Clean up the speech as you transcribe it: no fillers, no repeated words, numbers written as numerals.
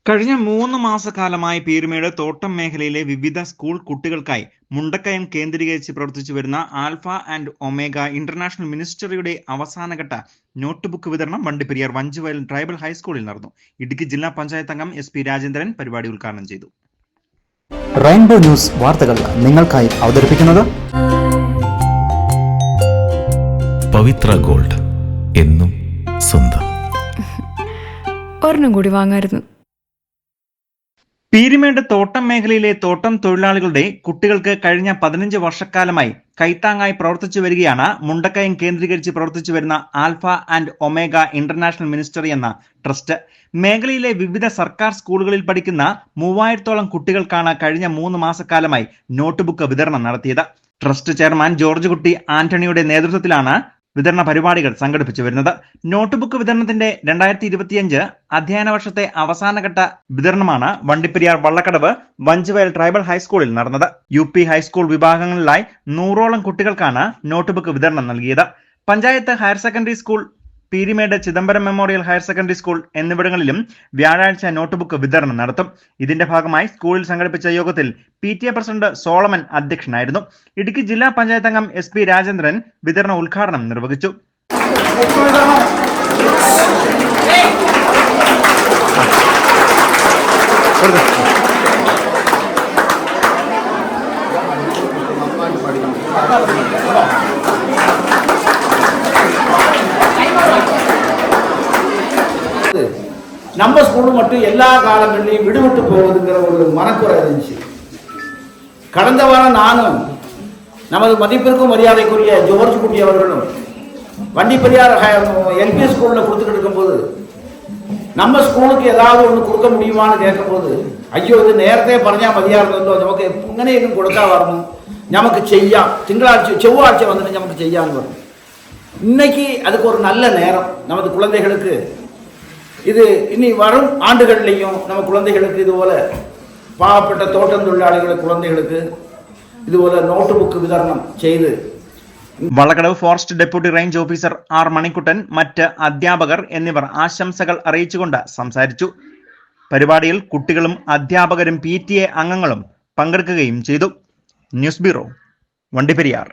കഴിഞ്ഞ 3 മാസക്കാലമായി പീരുമേട് തോട്ടം മേഖലയിലെ വിവിധ സ്കൂൾ കുട്ടികൾക്കായി മുണ്ടക്കയം കേന്ദ്രീകരിച്ച് പ്രവർത്തിച്ചുവരുന്ന ആൽഫ ആൻഡ് ഒമേഗ ഇന്റർനാഷണൽ മിനിസ്റ്ററിയുടെ അവസാനഘട്ട നോട്ട്ബുക്ക് വിതരണം വണ്ടിപ്പെരിയാർ വഞ്ചുവയൽ ട്രൈബൽ ഹൈസ്കൂളിൽ നടന്നു. ഇടുക്കി ജില്ലാ പഞ്ചായത്ത് അംഗം SP രാജേന്ദ്രൻ പരിപാടി ഉദ്ഘാടനം ചെയ്തു. റെയിൻബോ ന്യൂസ് വാർത്തകൾ നിങ്ങൾക്കായി അവതരിപ്പിക്കുന്നത് പവിത്ര ഗോൾഡ്, എന്നും സ്വന്തം. ഒരെണ്ണം കൂടി വാങ്ങായിരുന്നു. പീരുമേട് തോട്ടം മേഖലയിലെ തോട്ടം തൊഴിലാളികളുടെ കുട്ടികൾക്ക് കഴിഞ്ഞ 15 വർഷക്കാലമായി കൈത്താങ്ങായി പ്രവർത്തിച്ചു വരികയാണ് മുണ്ടക്കയം കേന്ദ്രീകരിച്ച് പ്രവർത്തിച്ചു വരുന്ന alpha and omega international ministry എന്ന ട്രസ്റ്റ്. മേഖലയിലെ വിവിധ സർക്കാർ സ്കൂളുകളിൽ പഠിക്കുന്ന 3000-ഓളം കുട്ടികൾക്കാണ് കഴിഞ്ഞ 3 മാസക്കാലമായി നോട്ട്ബുക്ക് വിതരണം നടത്തിയത്. ട്രസ്റ്റ് ചെയർമാൻ ജോർജ് കുട്ടി ആന്റണിയുടെ നേതൃത്വത്തിലാണ് വിതരണ പരിപാടികൾ സംഘടിപ്പിച്ചു വരുന്നത്. നോട്ട്ബുക്ക് വിതരണത്തിന്റെ 2025 അധ്യയന വർഷത്തെ അവസാനഘട്ട വിതരണമാണ് വണ്ടിപ്പെരിയാർ വള്ളക്കടവ് വഞ്ചുവയൽ ട്രൈബൽ ഹൈസ്കൂളിൽ നടന്നത്. UP ഹൈസ്കൂൾ വിഭാഗങ്ങളിലായി 100ഓളം കുട്ടികൾക്കാണ് നോട്ട്ബുക്ക് വിതരണം നൽകിയത്. Panchayat higher secondary school, Peermade Chidambaram memorial higher secondary school എന്നിവിടങ്ങളിലും വ്യാഴാഴ്ച നോട്ട്ബുക്ക് വിതരണം നടത്തും. ഇതിന്റെ ഭാഗമായി സ്കൂളിൽ സംഘടിപ്പിച്ച യോഗത്തിൽ PTA പ്രസിഡന്റ് സോളമൻ അധ്യക്ഷനായിരുന്നു. ഇടുക്കി ജില്ലാ പഞ്ചായത്ത് അംഗം SP രാജേന്ദ്രൻ വിതരണ ഉദ്ഘാടനം നിർവഹിച്ചു. நம்ம ஸ்கூலு மட்டும் எல்லா காலங்கள்லையும் விடுவிட்டு போகுதுங்கிற ஒரு மனக்குறை இருந்துச்சு. கடந்த வாரம் நானும் நமது மதிப்பிற்கும் மரியாதைக்குரிய ஜோர்ஜ் குட்டி அவர்களும் வண்டிப்பெரியார் LP ஸ்கூலில் கொடுத்துக்கிட்டு இருக்கும்போது நம்ம ஸ்கூலுக்கு ஏதாவது ஒன்று கொடுக்க முடியுமான்னு கேட்கும்போது, ஐயோ ഇത് നേരത്തെ പറഞ്ഞാൽ മതിയായിരുന്നല്ലോ, നമുക്ക് ഇങ്ങനെയൊന്നും കൊടുക്കാമായിരുന്നു, നമുക്ക് ചെയ്യാം, ചൊവ്വാഴ്ച വന്നിട്ട് നമുക്ക് ചെയ്യാമെന്ന് പറഞ്ഞു. இன்னைக்கு அதுக்கு ஒரு நல்ல நேரம். நமது குழந்தைகளுக்கு இது இனி வரும் ஆண்டுகள்லையும் நம்ம குழந்தைகளுக்கு இதுபோல പാവപ്പെട്ട തോട്ടം തൊഴിലാളികളുടെ കുഴந்தைகளுக்கு ഇതുപോലെ നോട്ട് ബുക്ക് വിതരണം ചെയ്ത്. Vallakkadavu forest deputy range officer R Manikuttan, മറ്റ് അധ്യാപകർ എന്നിവർ ആശംസകൾ അറിയിച്ചുകൊണ്ട് സംസാരിച്ചു. പരിപാടിയിൽ കുട്ടികളും അധ്യാപകരും PTA അംഗങ്ങളും പങ്കെടുക്കുകയും ചെയ്തു. News bureau, Vandiperiyar.